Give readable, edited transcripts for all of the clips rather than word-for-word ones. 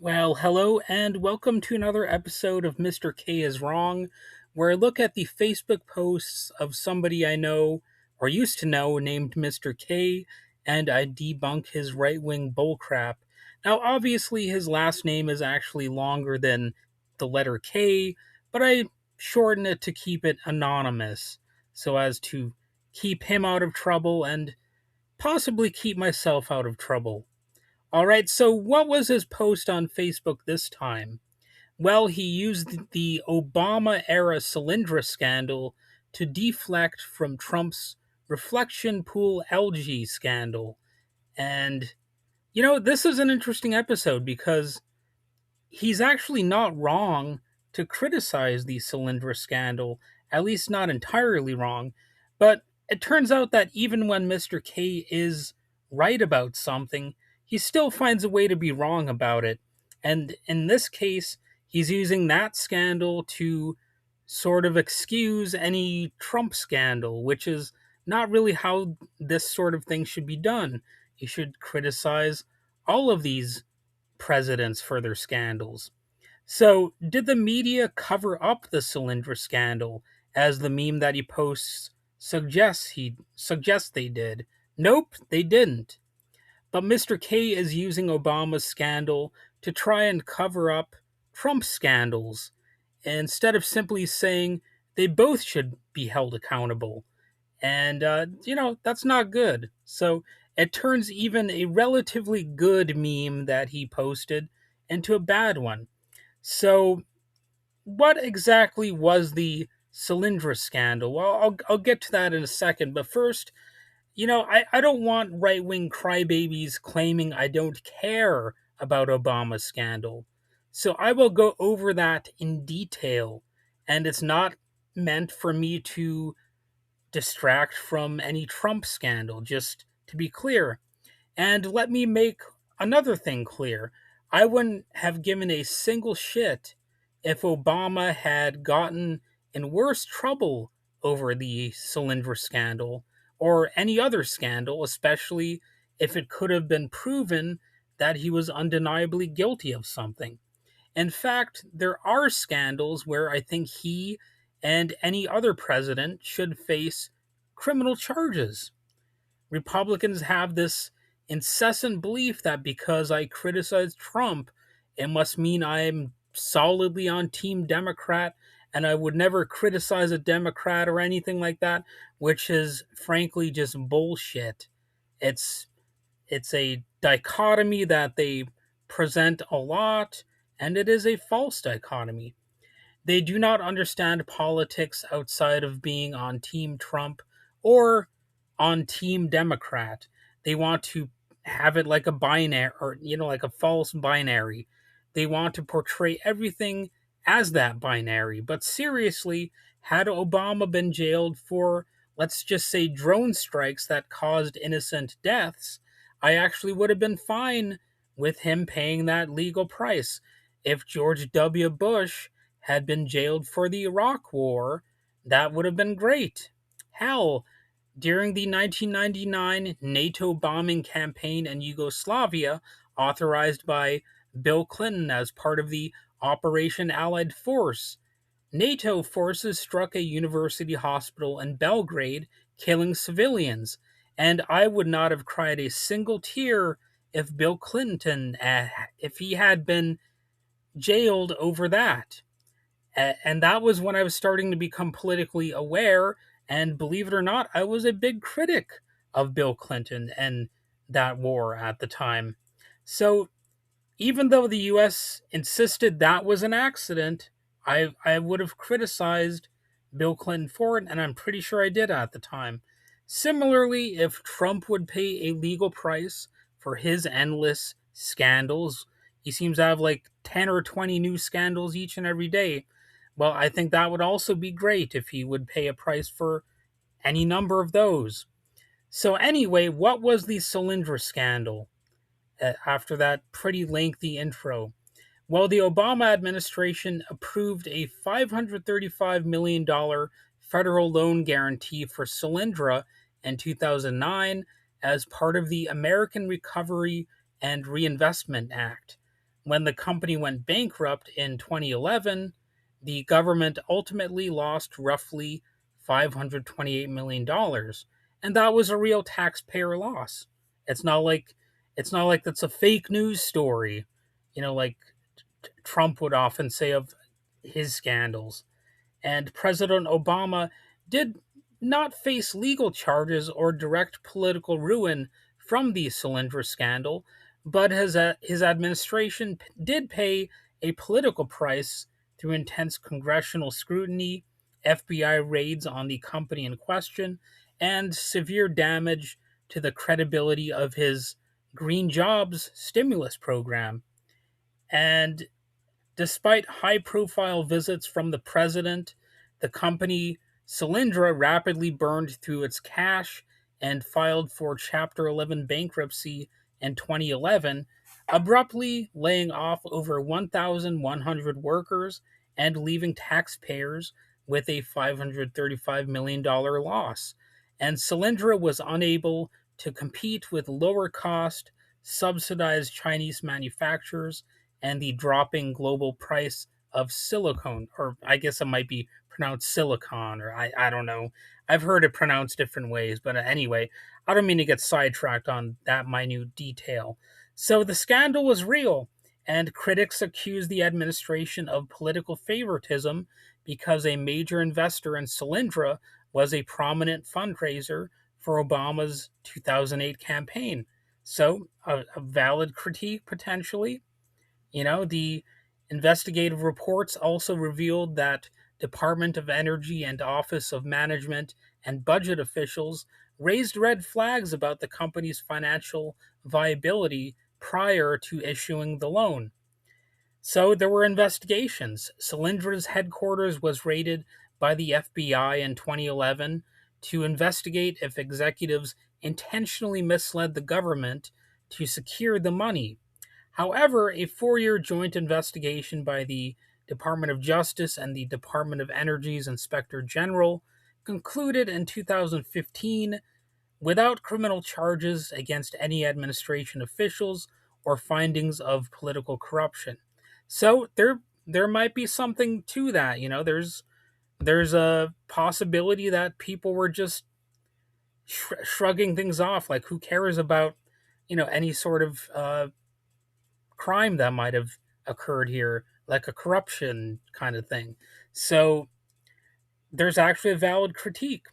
Well, hello and welcome to another episode of Mr. K is Wrong, where I look at the Facebook posts of somebody I know or used to know named Mr. K and I debunk his right wing bullcrap. Now, obviously, his last name is actually longer than the letter K, but I shorten it to keep it anonymous so as to keep him out of trouble and possibly keep myself out of trouble. All right, so what was his post on Facebook this time? Well, he used the Obama-era Solyndra scandal to deflect from Trump's reflection pool algae scandal. And, this is an interesting episode because he's actually not wrong to criticize the Solyndra scandal, at least not entirely wrong. But it turns out that even when Mr. K is right about something, he still finds a way to be wrong about it. And in this case, he's using that scandal to sort of excuse any Trump scandal, which is not really how this sort of thing should be done. You should criticize all of these presidents for their scandals. So, did the media cover up the Solyndra scandal as the meme that he posts suggests they did? Nope, they didn't. But Mr. K is using Obama's scandal to try and cover up Trump's scandals instead of simply saying they both should be held accountable. And, that's not good. So it turns even a relatively good meme that he posted into a bad one. So, what exactly was the Solyndra scandal? Well, I'll get to that in a second. But first, I don't want right wing crybabies claiming I don't care about Obama's scandal. So I will go over that in detail. And it's not meant for me to distract from any Trump scandal, just to be clear. And let me make another thing clear. I wouldn't have given a single shit if Obama had gotten in worse trouble over the Solyndra scandal or any other scandal, especially if it could have been proven that he was undeniably guilty of something. In fact, there are scandals where I think he and any other president should face criminal charges. Republicans have this incessant belief that because I criticize Trump, it must mean I'm solidly on Team Democrat and I would never criticize a Democrat or anything like that, which is frankly just bullshit. It's it's a dichotomy that they present a lot, and it is a false dichotomy. They do not understand politics outside of being on Team Trump or on Team Democrat. They want to have it like a binary or, like a false binary. They want to portray everything as that binary. But seriously, had Obama been jailed for, let's just say, drone strikes that caused innocent deaths, I actually would have been fine with him paying that legal price. If George W. Bush had been jailed for the Iraq War, that would have been great. Hell, during the 1999 NATO bombing campaign in Yugoslavia, authorized by Bill Clinton as part of the Operation Allied Force, NATO forces struck a university hospital in Belgrade, killing civilians. And I would not have cried a single tear if Bill Clinton, if he had been jailed over that. And that was when I was starting to become politically aware. And believe it or not, I was a big critic of Bill Clinton and that war at the time. So even though the US insisted that was an accident, I would have criticized Bill Clinton for it, and I'm pretty sure I did at the time. Similarly, if Trump would pay a legal price for his endless scandals, he seems to have like 10 or 20 new scandals each and every day. Well, I think that would also be great if he would pay a price for any number of those. So, anyway, what was the Solyndra scandal after that pretty lengthy intro? Well, the Obama administration approved a $535 million federal loan guarantee for Solyndra in 2009 as part of the American Recovery and Reinvestment Act. When the company went bankrupt in 2011, the government ultimately lost roughly $528 million. And that was a real taxpayer loss. It's not like that's a fake news story, like Trump would often say of his scandals. And President Obama did not face legal charges or direct political ruin from the Solyndra scandal, but his administration did pay a political price through intense congressional scrutiny, FBI raids on the company in question, and severe damage to the credibility of his Green Jobs stimulus program. And despite high profile visits from the president, the company Solyndra rapidly burned through its cash and filed for Chapter 11 bankruptcy in 2011, abruptly laying off over 1,100 workers and leaving taxpayers with a $535 million loss. And Solyndra was unable to compete with lower cost, subsidized Chinese manufacturers and the dropping global price of silicone, or I guess it might be pronounced silicon, or I don't know. I've heard it pronounced different ways, but anyway, I don't mean to get sidetracked on that minute detail. So the scandal was real, and critics accused the administration of political favoritism because a major investor in Solyndra was a prominent fundraiser for Obama's 2008 campaign. So, a valid critique potentially. The investigative reports also revealed that Department of Energy and Office of Management and Budget officials raised red flags about the company's financial viability prior to issuing the loan. So there were investigations. Solyndra's headquarters was raided by the FBI in 2011 to investigate if executives intentionally misled the government to secure the money. However, a 4 year joint investigation by the Department of Justice and the Department of Energy's Inspector General concluded in 2015 without criminal charges against any administration officials or findings of political corruption. So there might be something to that. There's a possibility that people were just shrugging things off, like who cares about any sort of crime that might have occurred here, like a corruption kind of thing. So there's actually a valid critique.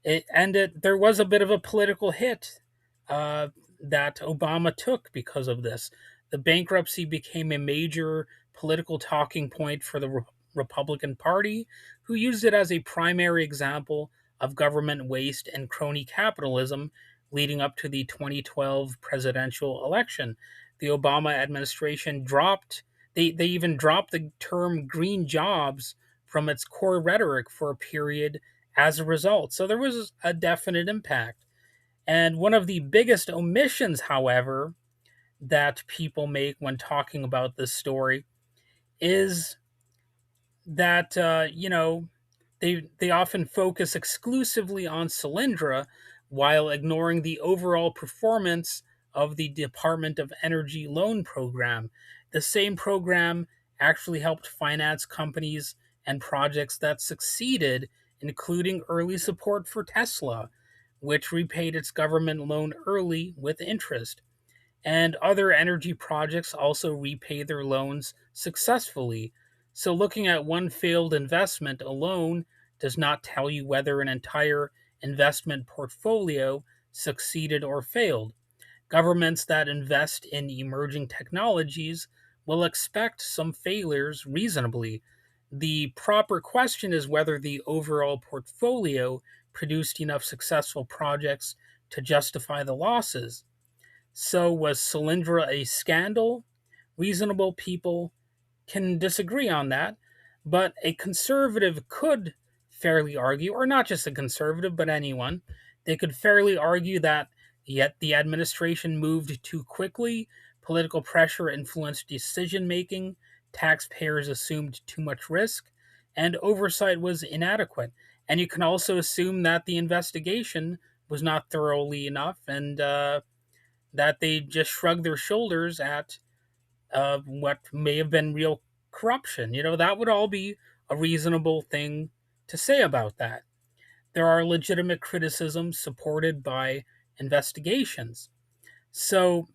There was a bit of a political hit uh, that Obama took because of this. The bankruptcy became a major political talking point for the Republican Party, who used it as a primary example of government waste and crony capitalism leading up to the 2012 presidential election. The Obama administration they even dropped the term green jobs from its core rhetoric for a period as a result. So there was a definite impact. And one of the biggest omissions, however, that people make when talking about this story is that they often focus exclusively on Solyndra while ignoring the overall performance of the Department of Energy loan program. The same program actually helped finance companies and projects that succeeded, including early support for Tesla, which repaid its government loan early with interest. And other energy projects also repay their loans successfully. So, looking at one failed investment alone does not tell you whether an entire investment portfolio succeeded or failed. Governments that invest in emerging technologies will expect some failures reasonably. The proper question is whether the overall portfolio produced enough successful projects to justify the losses. So, was Solyndra a scandal? Reasonable people can disagree on that, but a conservative could fairly argue, or not just a conservative, but anyone, they could fairly argue that yet the administration moved too quickly, political pressure influenced decision making, taxpayers assumed too much risk, and oversight was inadequate. And you can also assume that the investigation was not thoroughly enough, and that they just shrugged their shoulders at what may have been real corruption. That would all be a reasonable thing to say about that. There are legitimate criticisms supported by investigations. So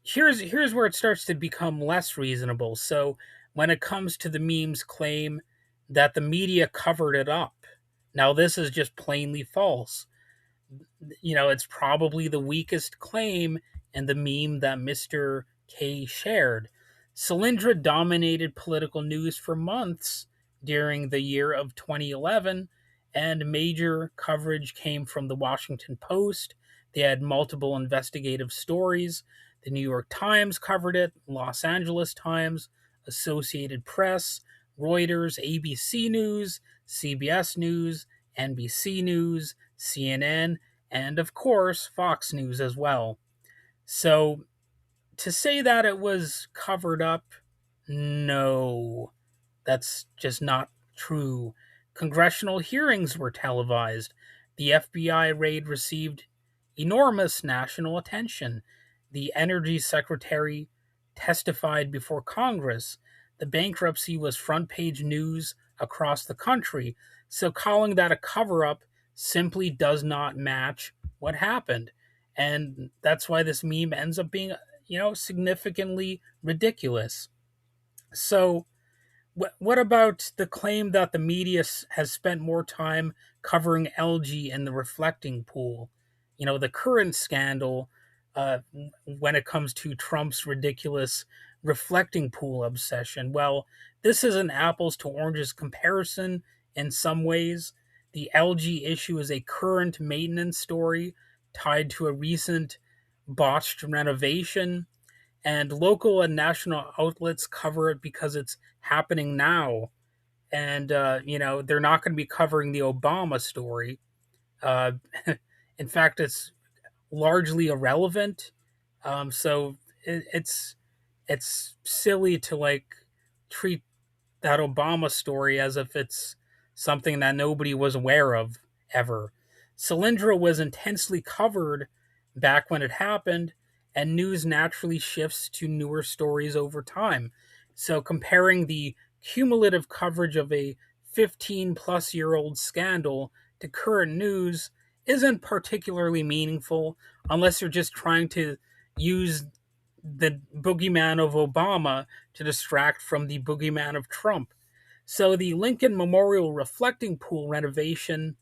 here's where it starts to become less reasonable. So when it comes to the meme's claim that the media covered it up, now this is just plainly false. It's probably the weakest claim in the meme that Mr. K shared. Solyndra dominated political news for months during the year of 2011, and major coverage came from the Washington Post. They had multiple investigative stories. The New York Times covered it, Los Angeles Times, Associated Press, Reuters, ABC News, CBS News, NBC News, CNN, and of course, Fox News as well. So to say that it was covered up, no, that's just not true. Congressional hearings were televised. The FBI raid received enormous national attention. The Energy Secretary testified before Congress. The bankruptcy was front page news across the country. So calling that a cover up simply does not match what happened. And that's why this meme ends up being, significantly ridiculous. So, what about the claim that the media has spent more time covering Algae and the reflecting pool? The current scandal when it comes to Trump's ridiculous reflecting pool obsession. Well, this is an apples to oranges comparison in some ways. The Algae issue is a current maintenance story tied to a recent botched renovation, and local and national outlets cover it because it's happening now. And they're not going to be covering the Obama story. Uh, in fact, it's largely irrelevant. So it's silly to treat that Obama story as if it's something that nobody was aware of ever. Solyndra was intensely covered back when it happened, and news naturally shifts to newer stories over time. So comparing the cumulative coverage of a 15 plus year old scandal to current news isn't particularly meaningful unless you're just trying to use the boogeyman of Obama to distract from the boogeyman of Trump. So the Lincoln Memorial Reflecting Pool renovation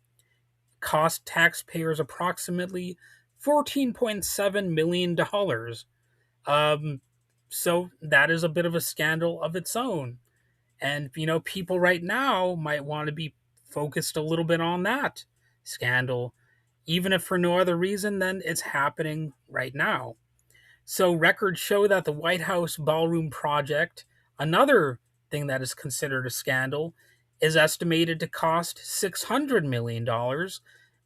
cost taxpayers approximately $14.7 million. So that is a bit of a scandal of its own. And, people right now might want to be focused a little bit on that scandal, even if for no other reason than it's happening right now. So records show that the White House ballroom project, another thing that is considered a scandal, is estimated to cost $600 million,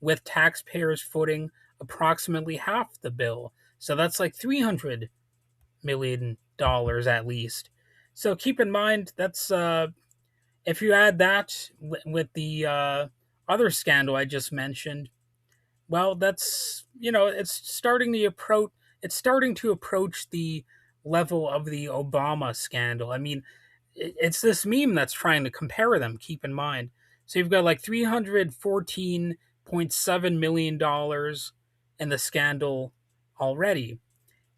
with taxpayers footing approximately half the bill. So that's like $300 million at least. So keep in mind that's if you add that with the other scandal I just mentioned, well, that's it's starting to approach the level of the Obama scandal. I mean, it's this meme that's trying to compare them, keep in mind. So you've got like $314.7 million in the scandal already.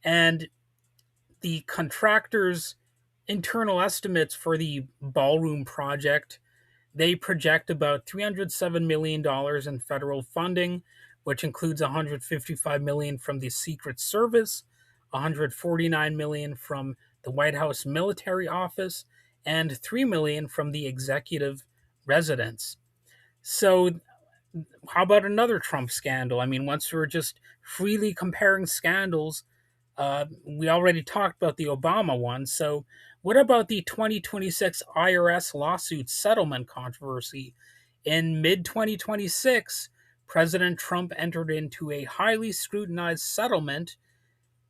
And the contractor's internal estimates for the ballroom project, they project about $307 million in federal funding, which includes $155 million from the Secret Service, $149 million from the White House Military Office, and $3 million from the executive residence. So, how about another Trump scandal? I mean, once we're just freely comparing scandals, we already talked about the Obama one. So, what about the 2026 IRS lawsuit settlement controversy? In mid 2026, President Trump entered into a highly scrutinized settlement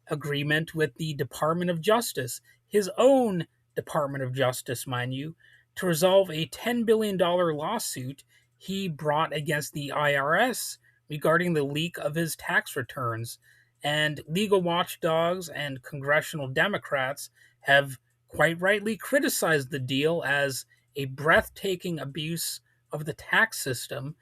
agreement with the Department of Justice, his own Department of Justice, mind you, to resolve a $10 billion lawsuit he brought against the IRS regarding the leak of his tax returns. And legal watchdogs and congressional Democrats have quite rightly criticized the deal as a breathtaking abuse of the tax system,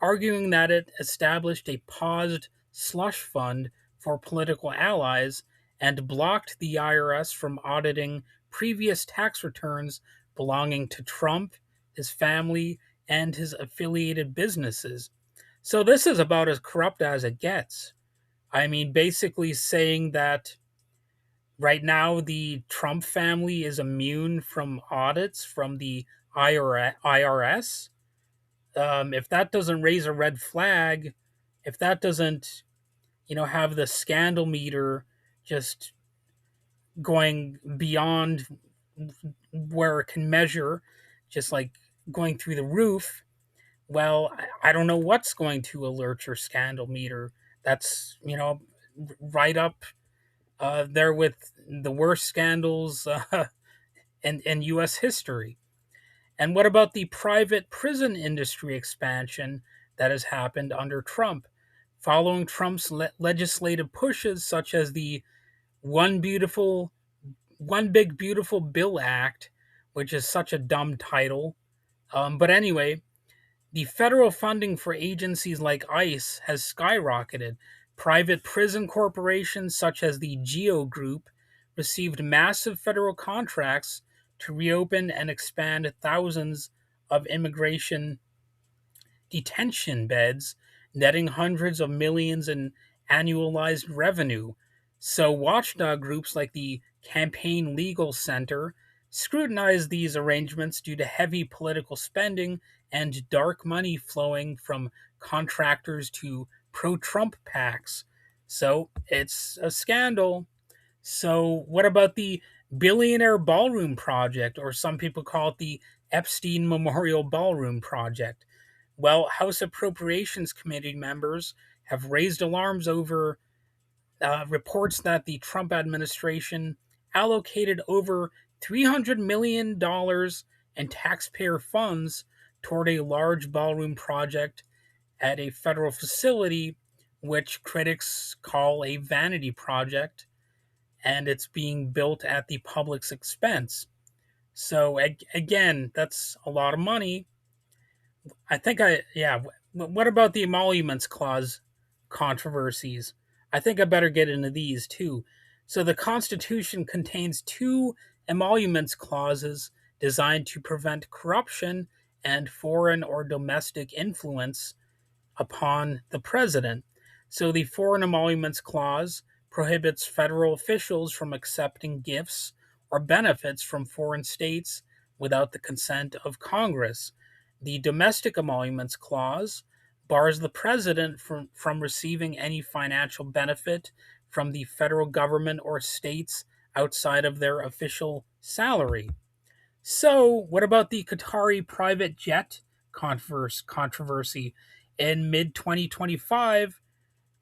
arguing that it established a paused slush fund for political allies and blocked the IRS from auditing previous tax returns belonging to Trump, his family, and his affiliated businesses. So this is about as corrupt as it gets. I mean, basically saying that right now the Trump family is immune from audits from the IRS. If that doesn't raise a red flag, if that doesn't, have the scandal meter just going beyond where it can measure, just like going through the roof, well, I don't know what's going to alert your scandal meter. That's, right up there with the worst scandals in U.S. history. And what about the private prison industry expansion that has happened under Trump? Following Trump's legislative pushes, such as the One Beautiful, One Big Beautiful Bill Act, which is such a dumb title. But anyway, the federal funding for agencies like ICE has skyrocketed. Private prison corporations such as the GEO Group received massive federal contracts to reopen and expand thousands of immigration detention beds, netting hundreds of millions in annualized revenue. So, watchdog groups like the Campaign Legal Center scrutinize these arrangements due to heavy political spending and dark money flowing from contractors to pro Trump PACs. So, it's a scandal. So, what about the Billionaire Ballroom Project, or some people call it the Epstein Memorial Ballroom Project? Well, House Appropriations Committee members have raised alarms over reports that the Trump administration allocated over $300 million in taxpayer funds toward a large ballroom project at a federal facility, which critics call a vanity project, and it's being built at the public's expense. So, again, that's a lot of money. Yeah. What about the emoluments clause controversies? I think I better get into these too. So the Constitution contains two emoluments clauses designed to prevent corruption and foreign or domestic influence upon the president. So the Foreign Emoluments Clause prohibits federal officials from accepting gifts or benefits from foreign states without the consent of Congress. The Domestic Emoluments Clause bars the president from receiving any financial benefit from the federal government or states outside of their official salary. So, what about the Qatari private jet controversy? In mid 2025,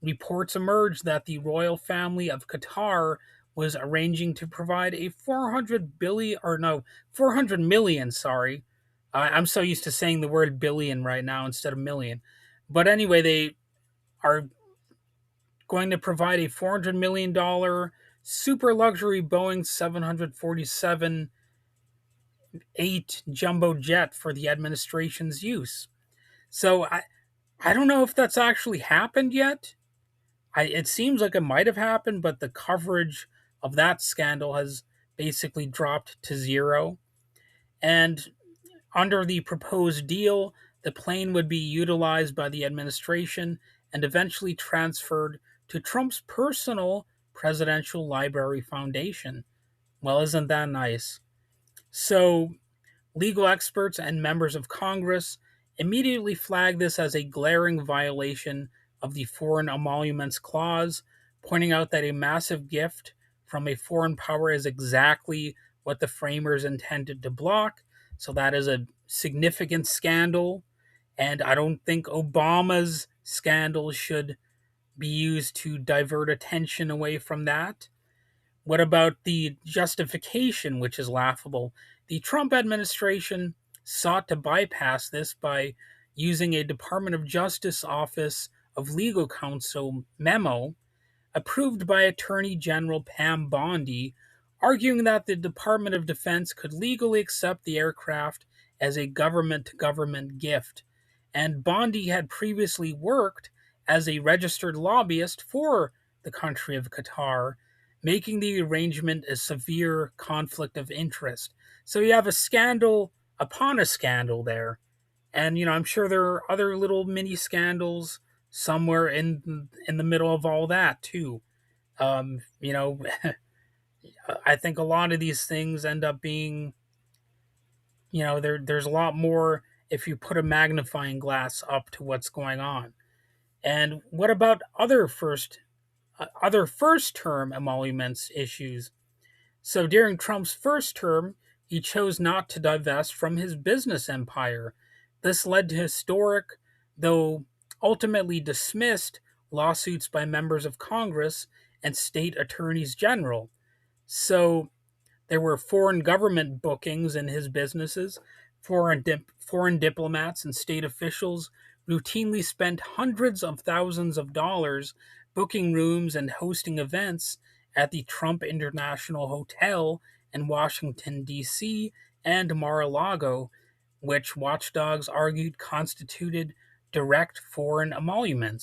reports emerged that the royal family of Qatar was arranging to provide a 400 million, sorry. I'm so used to saying the word billion right now instead of million. But anyway, they are going to provide a $400 million super luxury Boeing 747 8 jumbo jet for the administration's use. So I don't know if that's actually happened yet. It seems like it might have happened, but the coverage of that scandal has basically dropped to zero. And under the proposed deal, the plane would be utilized by the administration and eventually transferred to Trump's personal Presidential Library Foundation. Well, isn't that nice? So, legal experts and members of Congress immediately flagged this as a glaring violation of the Foreign Emoluments Clause, pointing out that a massive gift from a foreign power is exactly what the framers intended to block. So that is a significant scandal, and I don't think Obama's scandal should be used to divert attention away from that. What about the justification, which is laughable? The Trump administration sought to bypass this by using a Department of Justice Office of Legal Counsel memo approved by Attorney General Pam Bondi, arguing that the Department of Defense could legally accept the aircraft as a government to government gift. And Bondi had previously worked as a registered lobbyist for the country of Qatar, making the arrangement a severe conflict of interest. So you have a scandal upon a scandal there. And I'm sure there are other little mini scandals somewhere in the middle of all that too. Um, you know, I think a lot of these things end up being, there's a lot more if you put a magnifying glass up to what's going on. And what about other first term emoluments issues? So during Trump's first term, he chose not to divest from his business empire. This led to historic, though ultimately dismissed, lawsuits by members of Congress and state attorneys general. So there were foreign government bookings in his businesses. Foreign diplomats and state officials routinely spent hundreds of thousands of dollars booking rooms and hosting events at the Trump International Hotel in Washington, D.C., and Mar-a-Lago, which watchdogs argued constituted direct foreign emoluments.